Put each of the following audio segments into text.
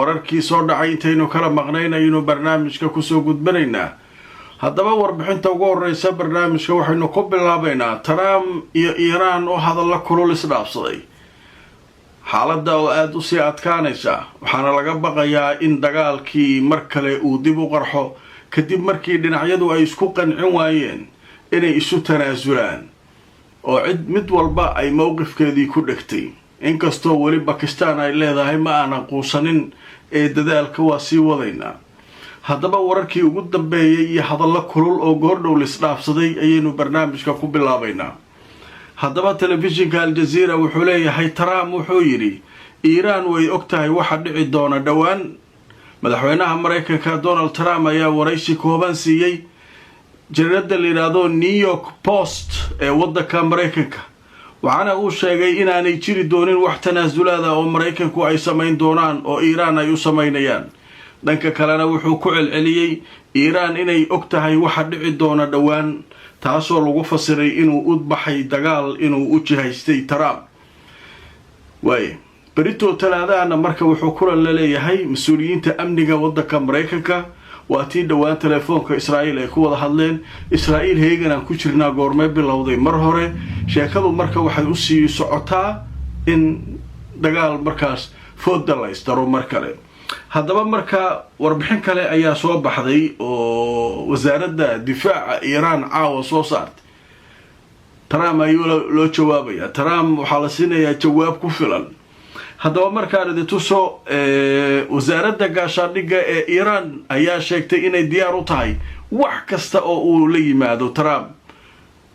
wararkii soo dhacay intaynu kala maqnaynayno barnaamijka kusoo gudbanaynaa. haddaba warbixinta ugu horeysa barnaamijka waxaynu ku bilaabaynaa Trump iyo Iran oo hadalla kulul isdhaafsaday. xaaladda oo aad u sii adkaanaysa waxaana laga baqayaa in dagaalkii mar kale uu dib u qarxo kadib markii dhinacyadu ay isku qancin waayeen inay isu tanaasulaan oo mid walba ay mowqifkeedii ku dhigtay. inkastoo weli Pakistan ay leedahay ma aanan quusanin ee dadaalka waa sii wadaynaa. haddaba wararkii ugu dambeeyay iyo hadallo kulul oo goordhow lisdhaafsaday ayaynu barnaamijka ku bilaabaynaa. haddaba telefishinka Al Jazeera wuxuu leeyahay Trump wuxuu yidhi Iran way ogtahay waxa dhici doona dhowaan. madaxweynaha Mareykanka Donald Trump ayaa waraysi kooban siiyey jaridda la yiraahdo New York Post ee waddanka Mareykanka, waxaana uu sheegay inaanay jiri doonin wax tanaasulaada oo Mareykanku ay samayn doonaan oo Iran ay u samaynayaan. dhanka kalena wuxuu ku celceliyey Iran inay ogtahay waxa dhici doona dhowaan, taasoo lagu fasiray inuu u baxay dagaal inuu u jihaystay Trump. berito talaadana marka wuxuu kulan la leeyahay mas-uuliyiinta amniga waddanka Mareykanka. waa tii dhowaan telefoonka Israa'iil ay ku wada hadleen. Israa'iil heeganaan ku jirnaa goormee bilowday mar hore. sheekadu marka waxay u sii socotaa in dagaal markaas fooda la isdaro mar kale. haddaba marka warbixin kale ayaa soo baxday oo wasaaradda difaaca Iran caawa soo saartay. Trump ayuu loo jawaabaya. Trump waxaa la siinayaa jawaab ku filan. haddaba markaan idin tuso wasaaradda gaashaandhigga ee Iran ayaa sheegtay inay diyaar u tahay wax kasta oo uu la yimaado Trump.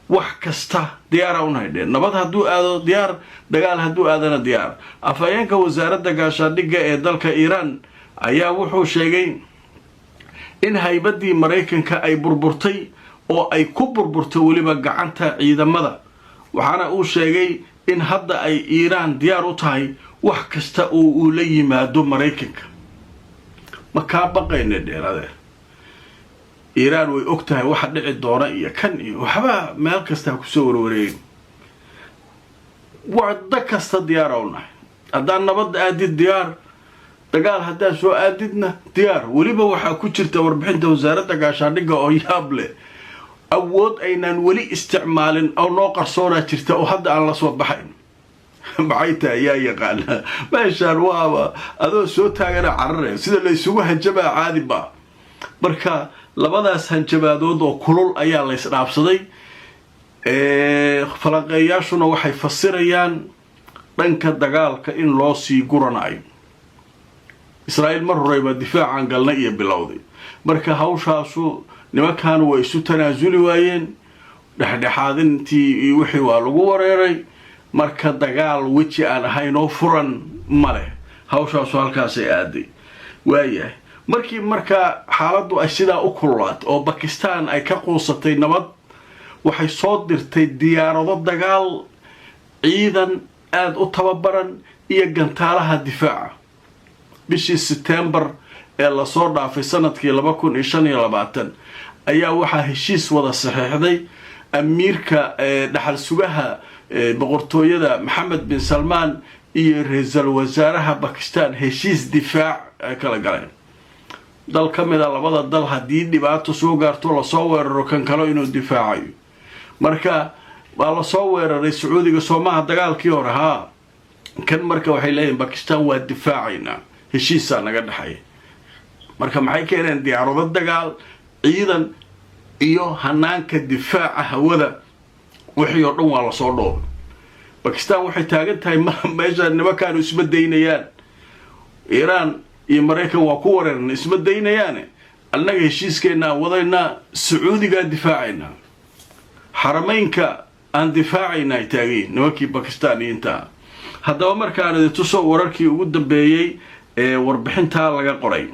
wax kasta diyaar u nahay. nabad hadduu aado diyaar, dagaal hadduu aadana diyaar. afhayeenka wasaaradda gaashaandhigga ee dalka Iran ayaa wuxuu sheegay in haybaddii Mareykanka ay burburtay oo ay ku burburtay weliba gacanta ciidamada. waxaana uu sheegay in hadda ay Iran diyaar u tahay wax kasta oo uu la yimaado Mareykanka. ma kaa baqayna dheeraade. Iran way ogtahay waxa dhici doona iyo kan iyo waxba meel kasta ku soo warwareegay. wada kasta diyaar u nahay. haddaan nabad aadid diyaar, dagaal haddaan soo aadidna diyaar. weliba waxaa ku jirta warbixinta wasaaradda gaashaandhigga oo yaab leh. awood aynaan weli isticmaalin oo noo qarsoonaa jirta oo hadda aan la soo baxayn. maxay tahay yaa yaqaana. meeshaan waaba adoo soo taagana carare sida la isugu hanjabaa caadi ba. marka labadaas hanjabaadood oo kulul ayaa la isdhaafsaday. falanqeeyaashuna waxay fasirayaan dhanka dagaalka in loo sii guranayo. Israa'iil mar horeyba difaacan galna iyo bilowday. marka hawshaasu nimankan way isu tanaasuli waayeen. dhexdhexaadintii wixii waa lagu wareeray. marka dagaal weji aan ahayn oo furan male. hawshaasu halkaasay aaday. waayahay markii marka xaaladdu ay sidaa u kululaatay oo Pakistan ay ka quusatay nabad, waxay soo dirtay diyaarado dagaal, ciidan aad u tababaran iyo gantaalaha difaaca. bishii September ee la soo dhaafay sanadkii 2025 ayaa waxaa heshiis wada saxiixday amiirka dhaxal sugaha boqortooyada Mohammed bin Salman iyo ra'iisul wasaaraha Pakistan. heshiis difaac ay kala galeen. dal ka mid ah labada dal haddii dhibaato soo gaarto la soo weeraro kan kale inuu difaacayo. marka waa la soo weeraray Sacuudiga Soomaha dagaalkii hore kan marka waxay leeyihiin Pakistan waa difaacayna. heshiisa naga dhaxay. marka maxay keeneen diyaarado dagaal, ciidan iyo hanaanka difaaca hawada wixii oo dhan waa la soo dhoobay. Pakistan waxay taagan tahay meesha nimankan isma daynayaan. Iran iyo Mareykan waa ku wareeran isma daynayaan. annaga heshiiskeena wadayna Sacuudiga difaacayna. xarameynka aan difaacayna taageen nimankii Pakistaniyiinta. haddaba markaan idin tuso wararkii ugu dambeeyay ee warbixinta laga qoray.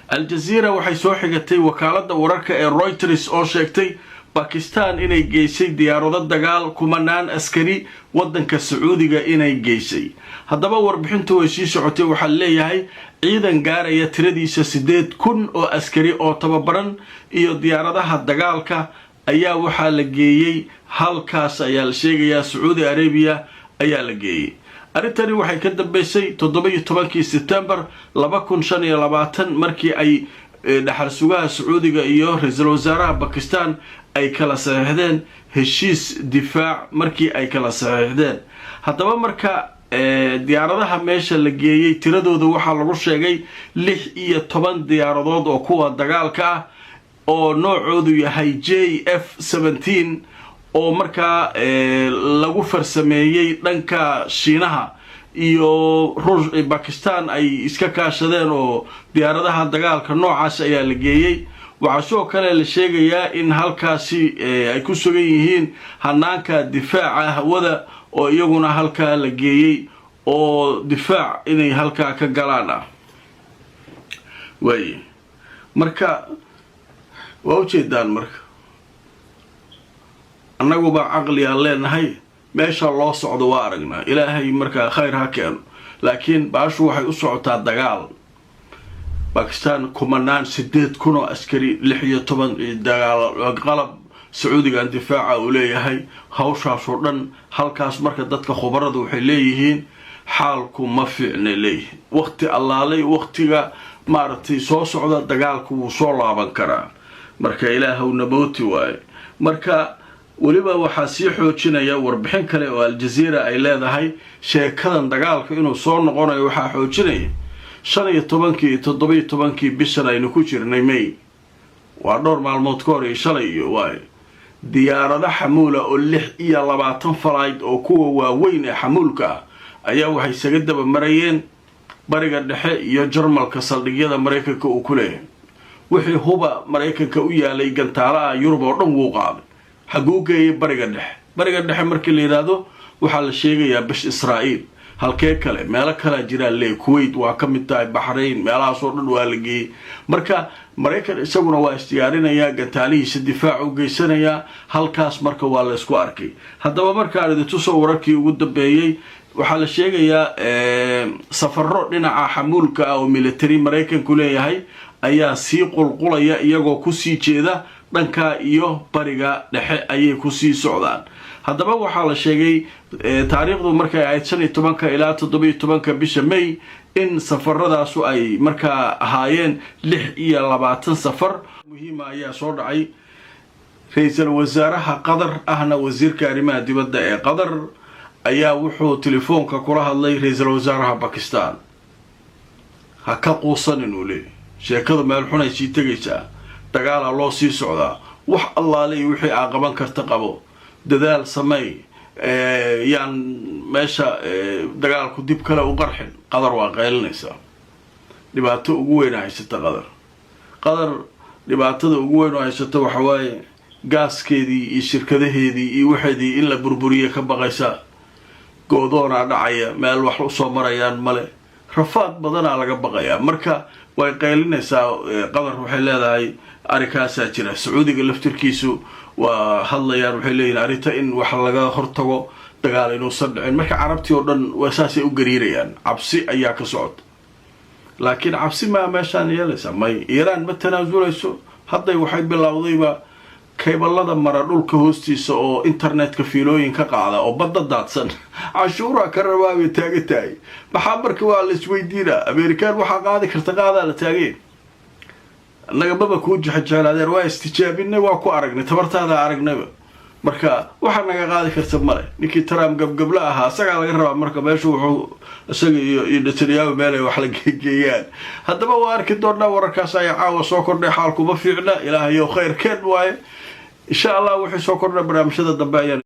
Al Jazeera waxay soo xigatay wakaaladda wararka ee Reuters oo sheegtay Pakistan inay geysay diyaarado dagaal kumanaan askari waddanka Sacuudiga inay geysay. haddaba warbixintu way sii socotay. waxaa leeyahay ciidan gaaraya tiradiisa 8,000 oo askari oo tababaran iyo diyaaradaha dagaalka ayaa waxaa la geeyay halkaas ayaa la sheegayaa Saudi Arabia ayaa la geeyay. arrintani waxay ka dambeysay 17 September 2025 markii ay dhaxal sugaha Sacuudiga iyo ra'iisul wasaaraha Pakistan ay kala saxiixdeen heshiis difaac markii ay kala saxiixdeen. haddaba marka diyaaradaha meesha la geeyay tiradooda waxaa lagu sheegay 16 diyaaradood oo kuwa dagaalka ah oo noocoodu yahay JF-17 oo markaa lagu farsameeyay dhanka Shiinaha iyo Pakistan ay iska kaashadeen oo diyaaradaha dagaalka noocaas ayaa la geeyay. waxaa soo kale la sheegayaa in halkaasi ay ku sugan yihiin hanaanka difaaca hawada oo iyaguna halkaa la geeyay oo difaac inay halkaa ka galaan way marka waa u jeedaan marka annagu ba aqli aan leenahay meesha loo socdo waa aragnaa ilaahay marka khayr ha keeno laakiin baashu waxay u socotaa dagaal. Pakistan kumanaan 8,000 askari 16 dagaal qalab Sacuudiga difaaca u leeyahay hawshaas oo dhan halkaas marka dadka khubaradu waxay leeyihiin xaalku ma fiicna leeyahay waqti allaalay waqtiga maartay soo socda dagaalku wuu soo laaban karaa marka ilaahu nabooti waay. marka waliba waxaa sii xoojinaya warbixin kale oo Al Jazeera ay leedahay sheekadan dagaalka inuu soo noqonayo waxaa xoojinaya 17 bishan aynu ku jirnay May waa dhowr maalmood ka hor iyo shalay iyo waay diyaarada xamuula oo 26 flight oo kuwa waaweyn ee xamuulka ayaa waxay isaga daba marayeen bariga dhexe iyo Jarmalka saldhigyada Mareykanka uu ku leeyahay wixii huba Mareykanka u yaalay gantaalaha Yurub oo dhan wuu qaaday xaguu geeyay bariga dhexe markii la yiraahdo waxaa la sheegayaa bash Israa'iil halkee kale meelo kala jiraan le Kuwait waa ka mid tahay Bahrain meelahaas oo dhan waa la geeyay marka Mareykan isaguna waa istiyaarinaya gantaalihiisa difaac u geysanaya halkaas marka waa la isku arkay. haddaba marka aan idin soo wararkii ugu dambeeyay waxaa la sheegayaa safarro dhinaca xamuulka oo military Mareykanku leeyahay ayaa sii qulqulaya iyagoo ku sii jeeda dhanka iyo bariga dhexe ayay ku sii socdaan. haddaba waxaa la sheegay taariikhdu markay ahayd 15 ilaa 17 bisha May in safarradaasu ay markaa ahaayeen 26 safar muhiim ayaa soo dhacay. ra'iisul wasaaraha Qatar ahna wasiirka arrimaha dibadda ee Qatar ayaa wuxuu telefoonka kula hadlay ra'iisul wasaaraha Pakistan ha ka quusan inuu leeyahay sheekadu meel xun ay sii tagaysaa dagaal loo sii socdaa wax allaale wixii aan qaban karta qabo dadaal samay yaan meesha dagaalku dib kale u qarxin. Qatar waa qeylinaysaa dhibaato ugu weyn haysata Qatar dhibaatada ugu weyn haysata waxa waaye gaaskeedii iyo shirkadaheedii iyo waxeedii in la burburiyo ka baqaysa goodoona dhacaya meel wax u soo marayaan male rafaad badana laga baqaya marka way qeylinaysaa. Qatar waxay leedahay arikaasa jira Sacuudiga laftirkiisu waa hadlayaan waxay leeyihiin arinta in wax laga hortago dagaal inuu sadhicin marka carabtii oo dhan wasaasay u gariirayaan cabsi ayaa ka socota laakiin cabsi ma meeshaan yeelaysa may Iiraan ma tanaazulayso hadday waxay bilowdayba keebalada mara dhulka hoostiisa oo internetka fiilooyin ka qaada oo badda daadsan cashuura ka rabaa taagay maxaa marka waa la isweydiinaa Ameerikaan waxa qaadi karta qaada la taagay annaga baba ku jaxjaalaadeer waa istijaabinay waa ku aragnay tabartaada aragnay marka waxa naga qaadi karta male ninkii Trump gabgabla ahaa asaga laga rabaa marka meeshu wuxuu asaga iyo Netanyahu meel ay wax la geeyaan. haddaba waa arki doonaa wararkaas ay caawa soo kordhay xaalku ma fiicna ilaahay khayr keen waaye insha Allah wixii soo kordhay barnaamijyada dambe